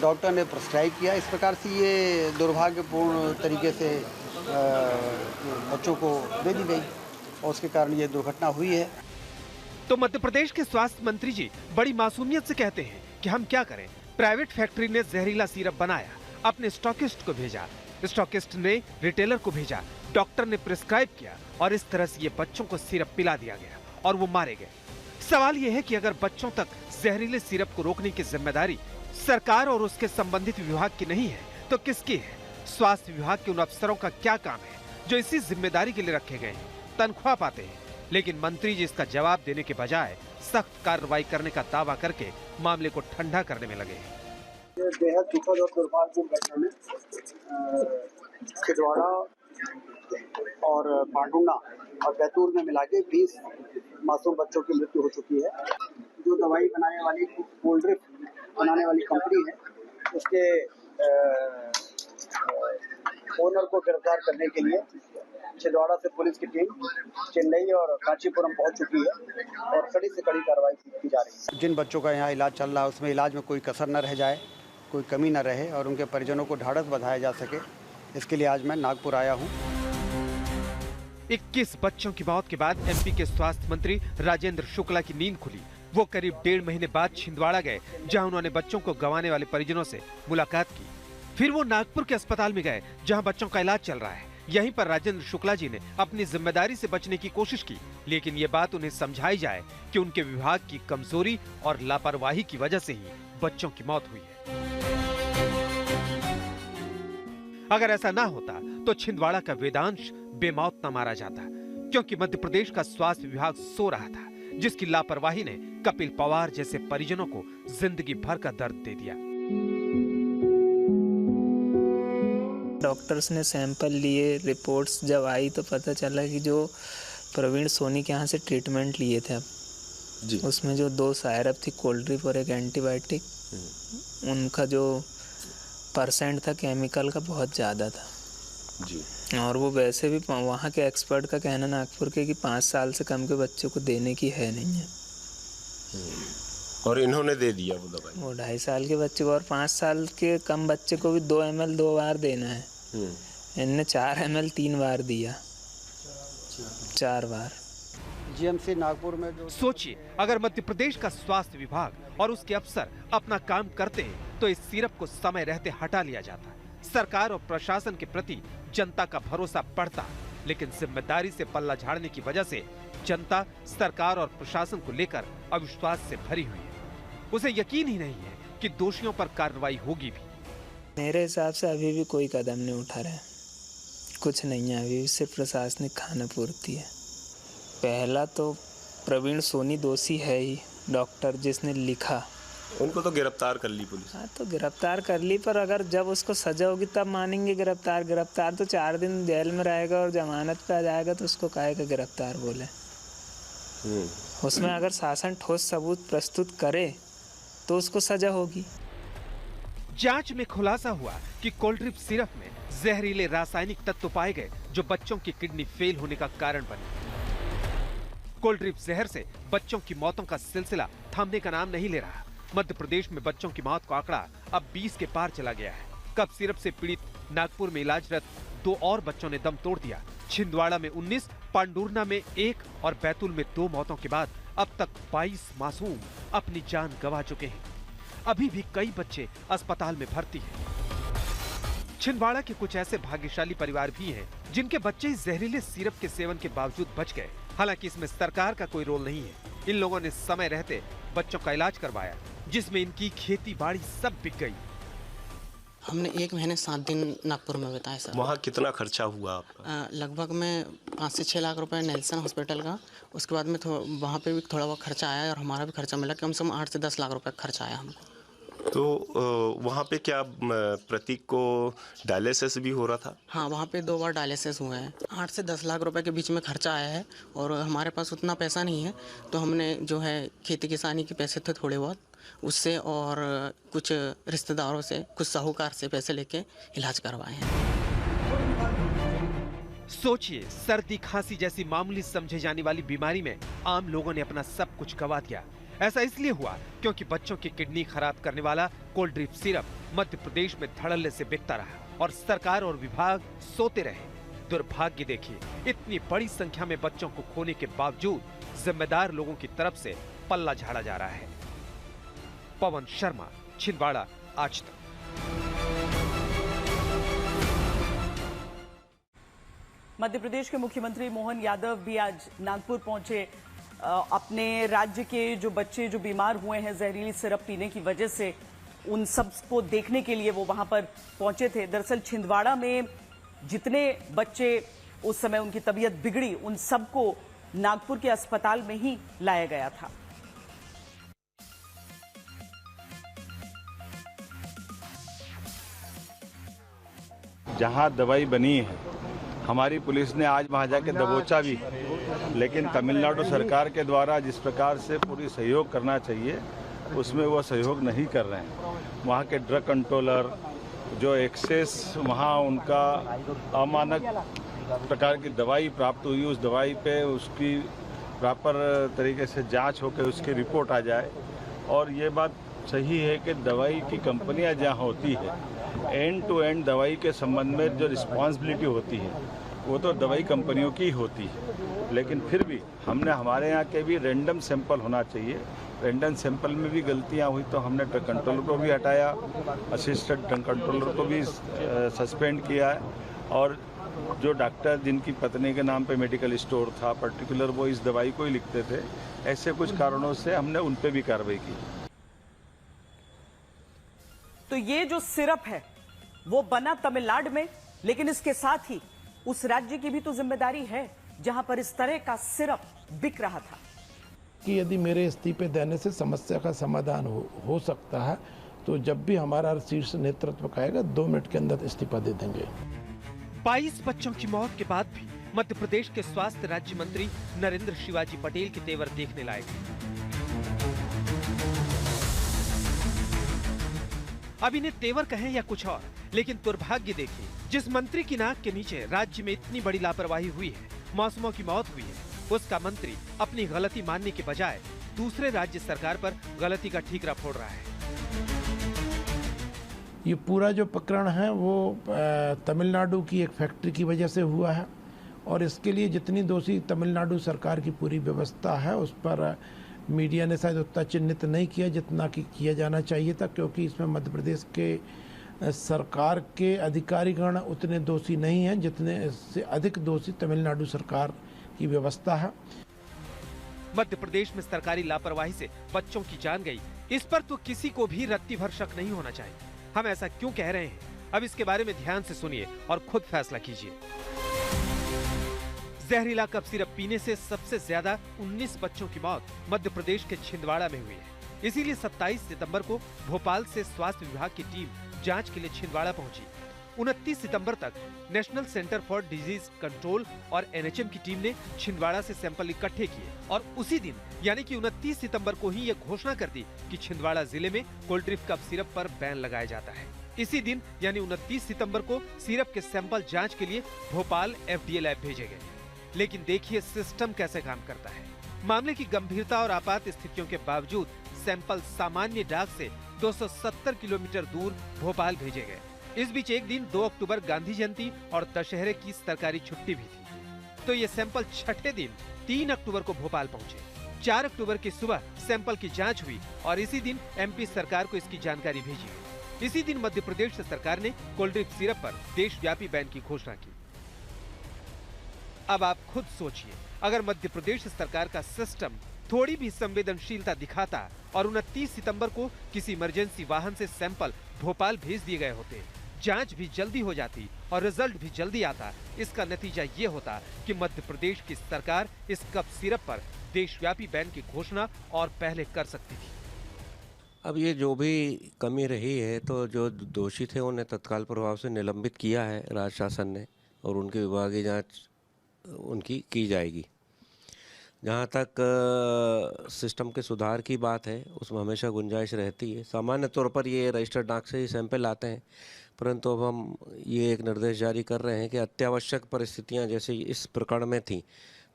डॉक्टर ने प्रिस्क्राइब किया। इस प्रकार से ये दुर्भाग्यपूर्ण तरीके से बच्चों को दे दी गई और उसके कारण ये दुर्घटना हुई है। तो मध्य प्रदेश के स्वास्थ्य मंत्री जी बड़ी मासूमियत से कहते हैं कि हम क्या करें, प्राइवेट फैक्ट्री ने जहरीला सिरप बनाया, अपने स्टॉकिस्ट को भेजा, स्टॉकिस्ट ने रिटेलर को भेजा, डॉक्टर ने प्रिस्क्राइब किया और इस तरह से ये बच्चों को सिरप पिला दिया गया और वो मारे गए। सवाल ये है कि अगर बच्चों तक जहरीले सिरप को रोकने की जिम्मेदारी सरकार और उसके संबंधित विभाग की नहीं है तो किसकी है? स्वास्थ्य विभाग के उन अफसरों का क्या काम है जो इसी जिम्मेदारी के लिए रखे गए हैं, तनख्वाह पाते हैं, लेकिन मंत्री जी इसका जवाब देने के बजाय सख्त कार्रवाई करने का दावा करके मामले को ठंडा करने में लगे हैं। बेहद दुखद और दुर्भाग्यपूर्ण घटना में छिंदवाड़ा और पांडुना और बैतूल में मिला के 20 मासूम बच्चों की मृत्यु हो चुकी है। जो दवाई बनाने वाली कोल्ड ड्रिंक बनाने वाली कंपनी है उसके ओनर को गिरफ्तार करने के लिए छिंदवाड़ा से पुलिस की टीम चेन्नई और कांचीपुरम पहुंच चुकी है और कड़ी से कड़ी कार्रवाई की जा रही है। जिन बच्चों का यहाँ इलाज चल रहा है उसमें इलाज में कोई कसर न रह जाए, कोई कमी न रहे और उनके परिजनों को ढाढ़स बंधाया जा सके, इसके लिए आज मैं नागपुर आया हूँ। 21 बच्चों की मौत के बाद एमपी के स्वास्थ्य मंत्री राजेंद्र शुक्ला की नींद खुली। वो करीब 1.5 महीने बाद छिंदवाड़ा गए, जहां उन्होंने बच्चों को गंवाने वाले परिजनों से मुलाकात की। फिर वो नागपुर के अस्पताल में गए, जहां बच्चों का इलाज चल रहा है। यहीं पर राजेंद्र शुक्ला जी ने अपनी जिम्मेदारी से बचने की कोशिश की, लेकिन ये बात उन्हें समझाई जाए कि उनके विभाग की कमजोरी और लापरवाही की वजह से ही बच्चों की मौत हुई है। अगर ऐसा ना होता तो छिंदवाड़ा का वेदांश बेमौत न मारा जाता, क्योंकि मध्य प्रदेश का स्वास्थ्य विभाग सो रहा था, जिसकी लापरवाही ने कपिल पवार जैसे परिजनों को जिंदगी भर का दर्द दे दिया। डॉक्टर्स ने सैंपल लिए, रिपोर्ट्स जब आई तो पता चला कि जो प्रवीण सोनी के यहाँ से ट्रीटमेंट लिए थे जी, उसमें जो 2 सायरप थी, कोल्ड ड्रिंक और एक एंटीबायोटिक, उनका जो परसेंट था केमिकल का बहुत ज़्यादा था जी। और वो वैसे भी वहाँ के एक्सपर्ट का कहना नागपुर के कि 5 साल से कम के बच्चों को देने की है नहीं है, और इन्होंने दे दिया वो दवाई। वो 2.5 साल के बच्चे को और 5 साल के कम बच्चे को भी 2 ml 2 बार देना है। इनने 4 ml 3 बार दिया, 4 बार। जीएमसी नागपुर में जो सोचिए, अगर मध्य प्रदेश का स्वास्थ्य विभाग और उसके अफसर अपना काम करते हैं तो इस सिरप को समय रहते हटा लिया जाता, सरकार और प्रशासन के प्रति जनता का भरोसा बढ़ता। लेकिन जिम्मेदारी से पल्ला झाड़ने की वजह से जनता सरकार और प्रशासन को लेकर अविश्वास से भरी हुई है। उसे यकीन ही नहीं है कि दोषियों पर कार्रवाई होगी भी। मेरे हिसाब से अभी भी कोई कदम नहीं उठा रहे, कुछ नहीं है अभी, सिर्फ प्रशासनिक खानापूर्ति है। पहला तो प्रवीण सोनी दोषी है ही, डॉक्टर जिसने लिखा, उनको तो गिरफ्तार कर ली पुलिस। हाँ तो गिरफ्तार कर ली, पर अगर जब उसको सजा होगी तब मानेंगे गिरफ्तार तो 4 दिन जेल में रहेगा और जमानत पे आ जाएगा तो उसको काहे का गिरफ्तार बोले। उसमें अगर शासन ठोस सबूत प्रस्तुत करे तो उसको सजा होगी। जांच में खुलासा हुआ कि कोल्ड ड्रिंक सिरप में जहरीले रासायनिक तत्व पाए गए जो बच्चों की किडनी फेल होने का कारण बने। कोल्ड ड्रिंक जहर से बच्चों की मौतों का सिलसिला थमने का नाम नहीं ले रहा। मध्य प्रदेश में बच्चों की मौत का आंकड़ा अब 20 के पार चला गया है। कफ सिरप से पीड़ित नागपुर में इलाजरत 2 और बच्चों ने दम तोड़ दिया। छिंदवाड़ा में 19, पांडुरना में 1 और बैतूल में 2 मौतों के बाद अब तक 22 मासूम अपनी जान गंवा चुके हैं। अभी भी कई बच्चे अस्पताल में भर्ती हैं। छिंदवाड़ा के कुछ ऐसे भाग्यशाली परिवार भी हैं जिनके बच्चे इस जहरीले सिरप के सेवन के बावजूद बच गए। हालांकि इसमें सरकार का कोई रोल नहीं है। इन लोगों ने समय रहते बच्चों का इलाज करवाया, जिसमें इनकी खेती बाड़ी सब बिक गई। हमने 1 महीने 7 दिन नागपुर में बिताए सर। वहाँ कितना खर्चा हुआ आपका? लगभग में 5 से 6 लाख रुपए नेल्सन हॉस्पिटल का। उसके बाद में वहाँ पे भी थोड़ा बहुत खर्चा आया और हमारा भी खर्चा मिला, कम से कम 8 से 10 लाख रुपए खर्चा आया हमको। तो वहाँ पे क्या प्रतीक को डायलिसिस भी हो रहा था? हाँ, वहाँ पे 2 बार डायलिसिस हुए हैं। 8 से 10 लाख रुपए के बीच में खर्चा आया है और हमारे पास उतना पैसा नहीं है, तो हमने जो है खेती किसानी के पैसे थे थोड़े बहुत, उससे और कुछ रिश्तेदारों से, कुछ साहूकार से पैसे लेके इलाज करवाए हैं। सोचिए, सर्दी खांसी जैसी मामूली समझे जाने वाली बीमारी में आम लोगों ने अपना सब कुछ गंवा दिया। ऐसा इसलिए हुआ क्योंकि बच्चों की किडनी खराब करने वाला cold drip syrup Madhya Pradesh में धड़ल्ले से बिकता रहा और सरकार और विभाग सोते रहे। दुर्भाग्य देखिए, इतनी बड़ी संख्या में बच्चों को खोने के बावजूद जिम्मेदार लोगों की तरफ से पल्ला झाड़ा जा रहा है। पवन शर्मा, छिंदवाड़ा, आज तक। मध्य प्रदेश के मुख्यमंत्री मोहन यादव भी आज नागपुर पहुंचे। अपने राज्य के जो बच्चे जो बीमार हुए हैं जहरीली सिरप पीने की वजह से, उन सब को देखने के लिए वो वहां पर पहुंचे थे। दरअसल छिंदवाड़ा में जितने बच्चे उस समय उनकी तबीयत बिगड़ी, उन सबको नागपुर के अस्पताल में ही लाया गया था। जहां दवाई बनी है, हमारी पुलिस ने आज वहां जाके दबोचा भी, लेकिन तमिलनाडु सरकार के द्वारा जिस प्रकार से पूरी सहयोग करना चाहिए उसमें वो सहयोग नहीं कर रहे हैं। वहाँ के ड्रग कंट्रोलर जो एक्सेस वहाँ उनका अमानक प्रकार की दवाई प्राप्त हुई, उस दवाई पे उसकी प्रॉपर तरीके से जांच होकर उसकी रिपोर्ट आ जाए। और ये बात सही है कि दवाई की कंपनियां जहाँ होती है, एंड टू एंड दवाई के संबंध में जो रिस्पॉन्सिबिलिटी होती है वो तो दवाई कंपनियों की होती है, लेकिन फिर भी हमने हमारे यहाँ के भी रैंडम सैंपल होना चाहिए। रैंडम सैंपल में भी गलतियाँ हुई तो हमने ड्रग कंट्रोलर को भी हटाया, असिस्टेंट ड्रग कंट्रोलर को भी सस्पेंड किया है। और जो डॉक्टर जिनकी पत्नी के नाम पे मेडिकल स्टोर था पर्टिकुलर, वो इस दवाई को ही लिखते थे, ऐसे कुछ कारणों से हमने उन पे भी कार्रवाई की। तो ये जो सिरप है वो बना तमिलनाडु में, लेकिन इसके साथ ही उस राज्य की भी तो जिम्मेदारी है जहां पर इस तरह का सिरप बिक रहा था। कि यदि मेरे इस्तीफे देने से समस्या का समाधान हो सकता है तो जब भी हमारा शीर्ष नेतृत्व कहेगा 2 मिनट के अंदर इस्तीफा दे देंगे। 22 बच्चों की मौत के बाद भी मध्य प्रदेश के स्वास्थ्य राज्य मंत्री नरेंद्र शिवाजी पटेल के तेवर देखने लायक हैं। अब इन्हें तेवर कहें या कुछ और, लेकिन दुर्भाग्य देखिए, जिस मंत्री की नाक के नीचे राज्य में इतनी बड़ी लापरवाही हुई है, मासूमों की मौत हुई है, उसका मंत्री अपनी गलती मानने के बजाय दूसरे राज्य सरकार पर गलती का ठीकरा फोड़ रहा है। ये पूरा जो प्रकरण है वो तमिलनाडु की एक फैक्ट्री की वजह से हुआ है और इसके लिए जितनी दोषी तमिलनाडु सरकार की पूरी व्यवस्था है उस पर मीडिया ने शायद उतना चिन्हित नहीं किया जितना कि किया जाना चाहिए था, क्योंकि इसमें मध्य प्रदेश के सरकार के अधिकारीगण उतने दोषी नहीं हैं जितने से अधिक दोषी तमिलनाडु सरकार की व्यवस्था है। मध्य प्रदेश में सरकारी लापरवाही से बच्चों की जान गई, इस पर तो किसी को भी रत्ती भर शक नहीं होना चाहिए। हम ऐसा क्यों कह रहे हैं, अब इसके बारे में ध्यान से सुनिए और खुद फैसला कीजिए। जहरीला कफ सिरप पीने से सबसे ज्यादा 19 बच्चों की मौत मध्य प्रदेश के छिंदवाड़ा में हुई है। इसीलिए 27 सितंबर को भोपाल से स्वास्थ्य विभाग की टीम जांच के लिए छिंदवाड़ा पहुंची। 29 सितंबर तक national centre for disease control और एनएचएम की टीम ने छिंदवाड़ा से सैंपल इकट्ठे किए और उसी दिन यानी कि 29 सितंबर को ही यह घोषणा कर दी कि छिंदवाड़ा जिले में कोल्ड ड्रिप कफ सिरप पर बैन लगाया जाता है। इसी दिन यानी 29 सितंबर को सिरप के सैंपल जांच के लिए भोपाल एफडीए लैब भेजे गए। लेकिन देखिए सिस्टम कैसे काम करता है। मामले की गंभीरता और आपात स्थितियों के बावजूद सैंपल सामान्य डाक से 270 किलोमीटर दूर भोपाल भेजे गए। इस बीच एक दिन 2 अक्टूबर गांधी जयंती और दशहरे की सरकारी छुट्टी भी थी, तो ये सैंपल छठे दिन 3 अक्टूबर को भोपाल पहुंचे। 4 अक्टूबर की सुबह सैंपल की जांच हुई और इसी दिन एमपी सरकार को इसकी जानकारी भेजी गई। इसी दिन मध्य प्रदेश सरकार ने कोल्ड ड्रिप सिरप पर देशव्यापी बैन की घोषणा की। अब आप खुद सोचिए, अगर मध्य प्रदेश सरकार का सिस्टम थोड़ी भी संवेदनशीलता दिखाता और 29 सितंबर को किसी इमरजेंसी वाहन से सैंपल भोपाल भेज दिए गए होते, जांच भी जल्दी हो जाती और रिजल्ट भी जल्दी आता, इसका नतीजा ये होता कि मध्य प्रदेश की सरकार इस कफ सिरप पर देशव्यापी बैन की घोषणा और पहले कर सकती थी। अब ये जो भी कमी रही है तो जो दोषी थे उन्हें तत्काल प्रभाव से निलंबित किया है राज्य शासन ने और उनकी विभागीय जांच उनकी की जाएगी। जहाँ तक सिस्टम के सुधार की बात है उसमें हमेशा गुंजाइश रहती है। सामान्य तौर पर ये रजिस्टर्ड डाक से ही सैंपल आते हैं, परंतु अब हम ये एक निर्देश जारी कर रहे हैं कि अत्यावश्यक परिस्थितियाँ जैसे इस प्रकरण में थी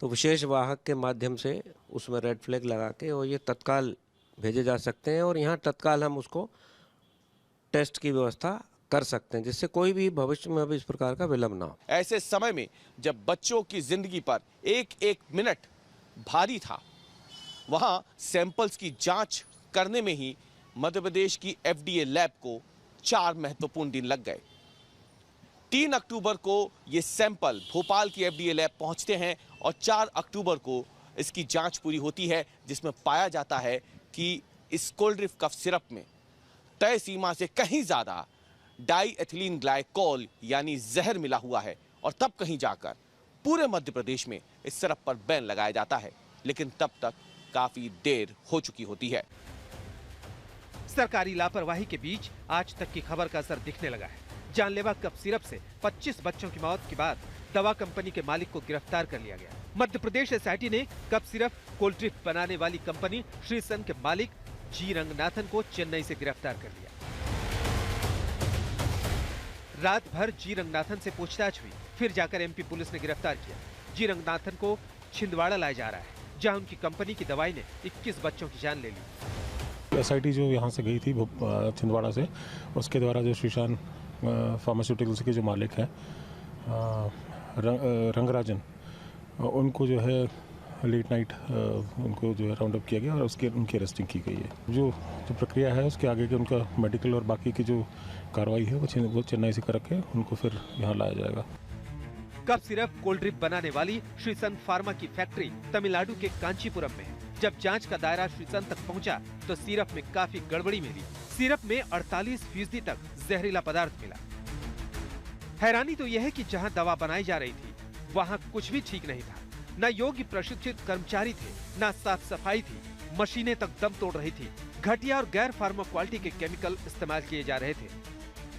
तो विशेष वाहक के माध्यम से उसमें रेड फ्लैग लगा के और ये तत्काल भेजे जा सकते हैं और यहाँ तत्काल हम उसको टेस्ट की व्यवस्था कर सकते हैं, जिससे कोई भी भविष्य में अब इस प्रकार का विलम्ब ना हो। ऐसे समय में जब बच्चों की जिंदगी पर एक एक मिनट भारी था, वहां सैंपल्स की जांच करने में ही मध्य प्रदेश की FDA लैब को 4 महत्वपूर्ण दिन लग गए। 3 अक्टूबर को ये सैंपल भोपाल की FDA लैब पहुंचते हैं और 4 अक्टूबर को इसकी जांच पूरी होती है, जिसमें पाया जाता है कि इस कोल्ड ड्रिंक कफ सिरप में तय सीमा से कहीं ज्यादा डाई एथिलीन ग्लाइकोल यानी जहर मिला हुआ है और तब कहीं जाकर पूरे मध्य प्रदेश में इस सिरप पर बैन लगाया जाता है, लेकिन तब तक काफी देर हो चुकी होती है। सरकारी लापरवाही के बीच आज तक की खबर का असर दिखने लगा है। जानलेवा कफ सिरप से 25 बच्चों की मौत के बाद दवा कंपनी के मालिक को गिरफ्तार कर लिया गया। मध्य प्रदेश SIT ने कफ सिरप कोल्ड ड्रिंक बनाने वाली कंपनी श्रीसन के मालिक जी रंगनाथन को चेन्नई से गिरफ्तार कर लिया। रात भर जी रंगनाथन से पूछताछ हुई, फिर जाकर MP पुलिस ने गिरफ्तार किया। जी रंगनाथन को छिंदवाड़ा लाया जा रहा है, जहां उनकी कंपनी की दवाई ने 21 बच्चों की जान ले ली। SIT जो यहाँ से गई थी छिंदवाड़ा से, उसके द्वारा जो श्रीशान फार्मास्यूटिकल्स के जो मालिक हैं रंगराजन, उनको जो है लेट नाइट उनको जो है राउंड अप किया गया और उनकी अरेस्टिंग की गई है। जो प्रक्रिया है उसके आगे के उनका मेडिकल और बाकी की जो कार्रवाई है वो चेन्नई से करके उनको फिर यहाँ लाया जाएगा। कफ सिरप कोल्ड ड्रिंक बनाने वाली श्रीसन फार्मा की फैक्ट्री तमिलनाडु के कांचीपुरम में है। जब जांच का दायरा श्रीसन तक पहुंचा तो सिरप में काफी गड़बड़ी मिली। सिरप में 48% तक जहरीला पदार्थ मिला। हैरानी तो यह है कि जहां दवा बनाई जा रही थी वहां कुछ भी ठीक नहीं था। न योग्य प्रशिक्षित कर्मचारी थे, न साफ सफाई थी, मशीनें तक दम तोड़ रही थी। घटिया और गैर फार्मा क्वालिटी के केमिकल इस्तेमाल किए जा रहे थे।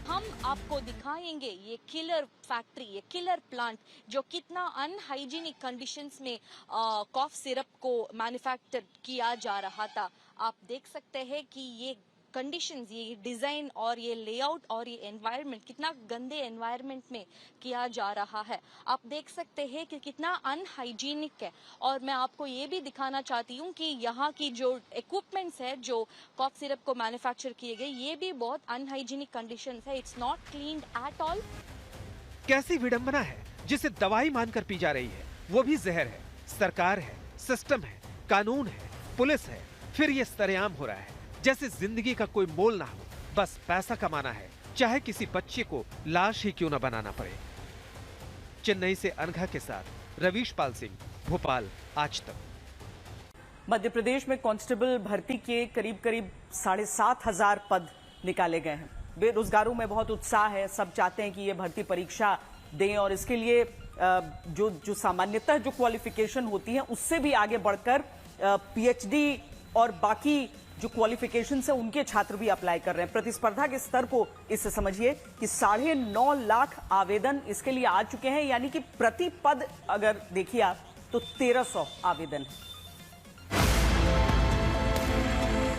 हम आपको दिखाएंगे ये किलर फैक्ट्री, ये किलर प्लांट जो कितना अनहाइजीनिक कंडीशंस में कॉफ सिरप को मैन्युफैक्चर किया जा रहा था। आप देख सकते हैं कि ये कंडीशंस, ये डिजाइन और ये लेआउट और ये एनवायरनमेंट कितना गंदे एनवायरनमेंट में किया जा रहा है। आप देख सकते हैं कि कितना अनहाइजीनिक है। और मैं आपको ये भी दिखाना चाहती हूँ कि यहाँ की जो इक्विपमेंट्स है जो कॉफ सिरप को मैन्युफैक्चर किए गए, ये भी बहुत अनहाइजीनिक कंडीशंस है। It's not cleaned at all. कैसी विडंबना है जिसे दवाई मानकर पी जा रही है, वो भी जहर है। सरकार है, सिस्टम है, कानून है, पुलिस है, फिर ये सरेआम हो रहा है जैसे जिंदगी का कोई मोल ना हो। बस पैसा कमाना है, चाहे किसी बच्चे को लाश ही क्यों न बनाना पड़े। चेन्नई से अनघा के साथ रवीश पाल सिंह, भोपाल, आज तक। मध्य प्रदेश में कांस्टेबल भर्ती के करीब 7,500 पद निकाले गए हैं। बेरोजगारों में बहुत उत्साह है, सब चाहते हैं कि ये भर्ती परीक्षा दें और इसके लिए जो सामान्यतः जो क्वालिफिकेशन होती है उससे भी आगे बढ़कर PhD और बाकी जो क्वालिफिकेशन है उनके छात्र भी अप्लाई कर रहे हैं। प्रतिस्पर्धा के स्तर को इससे समझिए कि 9.5 लाख आवेदन इसके लिए आ चुके हैं, यानी कि प्रति पद अगर देखिए आप तो 1300 आवेदन है।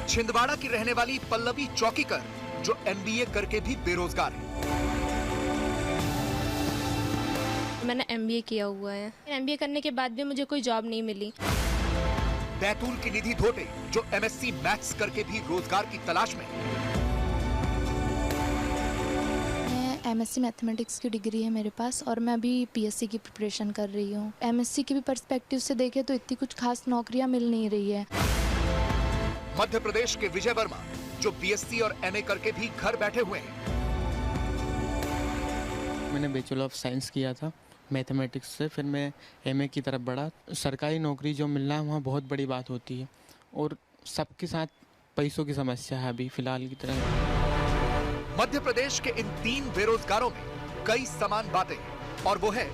छिंदवाड़ा की रहने वाली पल्लवी चौकीकर जो MBA करके भी बेरोजगार है। मैंने MBA किया हुआ है। MBA करने के बाद भी मुझे कोई जॉब नहीं मिली। बैतूल की निधि धोटे जो MSc मैथ्स करके भी रोजगार की तलाश में। मैं MSc मैथमेटिक्स की डिग्री है मेरे पास और मैं अभी PSC की प्रिपरेशन कर रही हूँ। MSc के भी पर्सपेक्टिव से देखें तो इतनी कुछ खास नौकरियां मिल नहीं रही है। मध्य प्रदेश के विजय वर्मा जो BSc और MA करके भी घर बैठे हुए हैं। मैंने बैचलर ऑफ साइंस किया था मैथमेटिक्स से, फिर मैं MA की तरफ बढ़ा। सरकारी नौकरी जो मिलना है वहाँ बहुत बड़ी बात होती है और सबके साथ पैसों की समस्या है अभी फिलहाल की तरह। मध्य प्रदेश के इन 3 बेरोजगारों में कई समान बातें हैं और वो है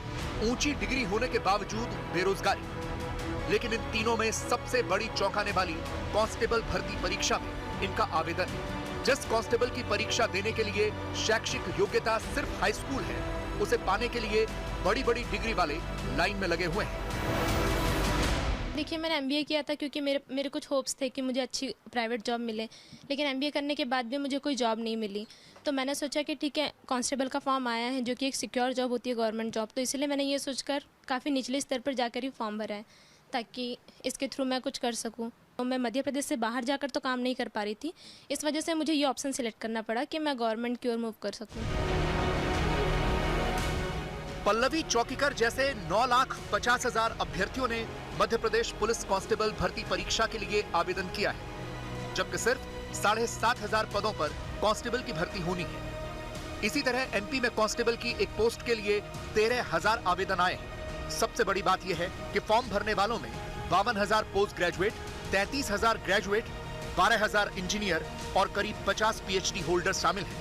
ऊंची डिग्री होने के बावजूद बेरोजगारी। लेकिन इन तीनों में सबसे बड़ी चौंकाने वाली कांस्टेबल भर्ती परीक्षा में इनका आवेदन है। जिस कांस्टेबल की परीक्षा देने के लिए शैक्षिक योग्यता सिर्फ हाई स्कूल है, उसे पाने के लिए बड़ी बड़ी डिग्री वाले लाइन में लगे हुए हैं। देखिए, मैंने MBA किया था क्योंकि मेरे कुछ होप्स थे कि मुझे अच्छी प्राइवेट जॉब मिले, लेकिन MBA करने के बाद भी मुझे कोई जॉब नहीं मिली। तो मैंने सोचा कि ठीक है, कांस्टेबल का फॉर्म आया है जो कि एक सिक्योर जॉब होती है, गवर्नमेंट जॉब, तो इसलिए मैंने ये सोचकर काफ़ी निचले स्तर पर जाकर ही फॉर्म भरा है ताकि इसके थ्रू मैं कुछ कर सकूँ। मैं मध्य प्रदेश से बाहर जाकर तो काम नहीं कर पा रही थी, इस वजह से मुझे ये ऑप्शन सिलेक्ट करना पड़ा कि मैं गवर्नमेंट की ओर मूव कर सकूं। पल्लवी चौकीकर जैसे 9,50,000 अभ्यर्थियों ने मध्य प्रदेश पुलिस कांस्टेबल भर्ती परीक्षा के लिए आवेदन किया है, जबकि सिर्फ 7,500 पदों पर कांस्टेबल की भर्ती होनी है। इसी तरह एमपी में कांस्टेबल की एक पोस्ट के लिए 13,000 आवेदन आए हैं। सबसे बड़ी बात यह है कि फॉर्म भरने वालों में 52,000 पोस्ट ग्रेजुएट, 33,000 ग्रेजुएट, 12,000 इंजीनियर और करीब 50 पीएचडी होल्डर शामिल हैं।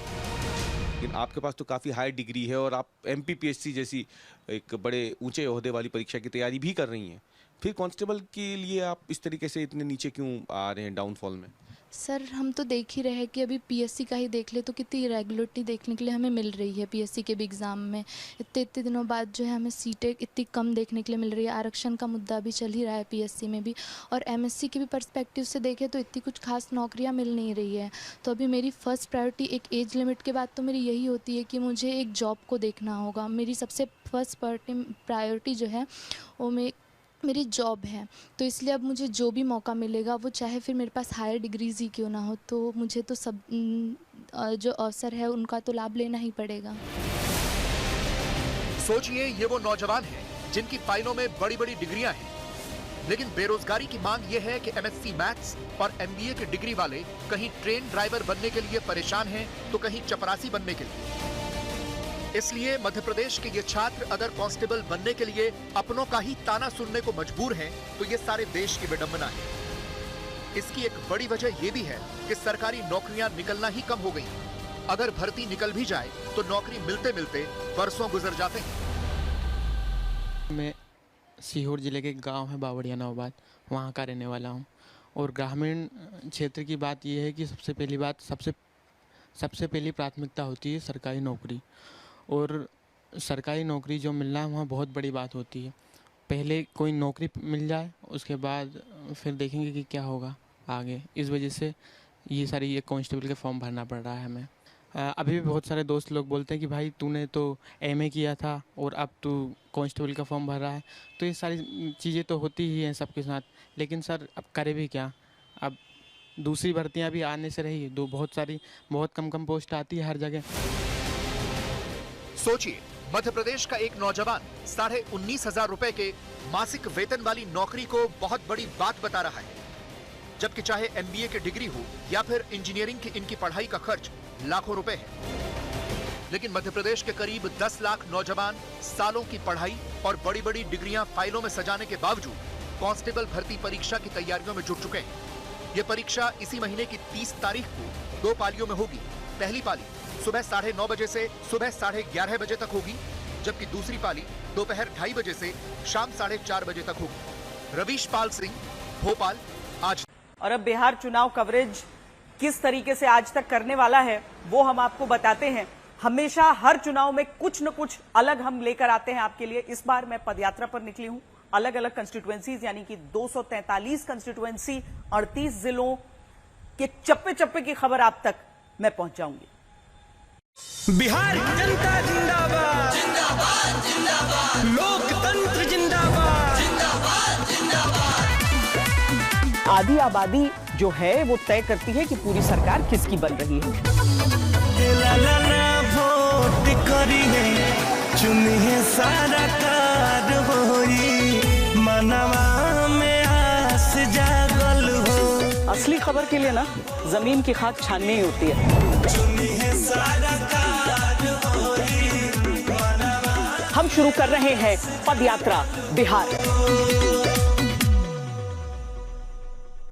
लेकिन आपके पास तो काफ़ी हाई डिग्री है और आप एमपीपीएससी जैसी एक बड़े ऊंचे ओहदे वाली परीक्षा की तैयारी भी कर रही हैं, फिर कांस्टेबल के लिए आप इस तरीके से इतने नीचे क्यों आ रहे हैं डाउनफॉल में? सर हम तो देख ही रहे हैं कि अभी पीएससी का ही देख ले तो कितनी इरेगुलरिटी देखने के लिए हमें मिल रही है। पीएससी के भी एग्ज़ाम में इतने दिनों बाद जो है हमें सीटें इतनी कम देखने के लिए मिल रही है। आरक्षण का मुद्दा भी चल ही रहा है पीएससी में भी, और एमएससी के भी पर्सपेक्टिव से देखें तो इतनी कुछ खास नौकरियां मिल नहीं रही है। तो अभी मेरी फर्स्ट प्रायोरिटी एक एज लिमिट के बाद तो मेरी यही होती है कि मुझे एक जॉब को देखना होगा। मेरी सबसे फर्स्ट प्रायोरिटी जो है वो मेरी जॉब है। तो इसलिए अब मुझे जो भी मौका मिलेगा वो चाहे फिर मेरे पास हायर डिग्रीज ही क्यों ना हो, तो मुझे तो सब जो अवसर है उनका तो लाभ लेना ही पड़ेगा। सोचिए, ये वो नौजवान हैं जिनकी फाइलों में बड़ी बड़ी डिग्रियां हैं, लेकिन बेरोजगारी की मांग ये है कि एमएससी मैथ्स और एमबीए की डिग्री वाले कहीं ट्रेन ड्राइवर बनने के लिए परेशान हैं तो कहीं चपरासी बनने के लिए। इसलिए मध्य प्रदेश के ये छात्र अगर कांस्टेबल बनने के लिए अपनों का ही ताना सुनने को मजबूर हैं, तो ये सारे देश की विडंबना है। इसकी एक बड़ी वजह ये भी है कि सरकारी नौकरियां निकलना ही कम हो गई। अगर भर्ती निकल भी जाए तो नौकरी मिलते मिलते वर्षों गुजर जाते हैं। मैं सीहोर जिले के गांव है बावड़िया नौबाद, वहां का रहने वाला हूं। और ग्रामीण क्षेत्र की बात यह है कि सबसे पहली प्राथमिकता होती है सरकारी नौकरी, और सरकारी नौकरी जो मिलना है वहाँ बहुत बड़ी बात होती है। पहले कोई नौकरी मिल जाए, उसके बाद फिर देखेंगे कि क्या होगा आगे। इस वजह से ये कांस्टेबल के फॉर्म भरना पड़ रहा है हमें। अभी भी बहुत सारे दोस्त लोग बोलते हैं कि भाई तूने तो एमए किया था और अब तू कांस्टेबल का फॉर्म भर रहा है। तो ये सारी चीज़ें तो होती ही हैं सबके साथ, लेकिन सर अब करे भी क्या। अब दूसरी भर्तियाँ भी आने से रही, बहुत कम पोस्ट आती है हर जगह। सोचिए, मध्य प्रदेश का एक नौजवान 19,500 रुपए के मासिक वेतन वाली नौकरी को बहुत बड़ी बात बता रहा है, जबकि चाहे एमबीए की डिग्री हो या फिर इंजीनियरिंग की इनकी पढ़ाई का खर्च लाखों रुपए है। लेकिन मध्य प्रदेश के करीब 10 लाख नौजवान सालों की पढ़ाई और बड़ी बड़ी डिग्रियां फाइलों में सजाने के बावजूद कांस्टेबल भर्ती परीक्षा की तैयारियों में जुट चुके हैं। ये परीक्षा इसी महीने की 30 तारीख को 2 पालियों में होगी। पहली पाली सुबह 9:30 बजे से सुबह 11:30 बजे तक होगी, जबकि दूसरी पाली दोपहर 2:30 बजे से शाम 4:30 बजे तक होगी। रवीश पाल सिंह, भोपाल, आज। और अब बिहार चुनाव कवरेज किस तरीके से आज तक करने वाला है वो हम आपको बताते हैं। हमेशा हर चुनाव में कुछ न कुछ अलग हम लेकर आते हैं आपके लिए। इस बार मैं पदयात्रा पर निकली हूं, अलग अलग कंस्टिट्यूएंसीज यानी कि 243 कंस्टिट्यूएंसी 38 जिलों के चप्पे चप्पे की खबर आप तक मैं पहुंचाऊंगी। बिहार जनता जिंदाबाद, जिंदाबाद जिंदाबाद, लोकतंत्र जिंदाबाद, जिंदाबाद जिंदाबाद। आधी आबादी जो है वो तय करती है कि पूरी सरकार किसकी बन रही है। वोट करी है, चुनी है सारा कार होई, मनवा में आस जागल हो। असली खबर के लिए ना जमीन की खाक छाननी ही होती है। हम शुरू कर रहे हैं पदयात्रा बिहार।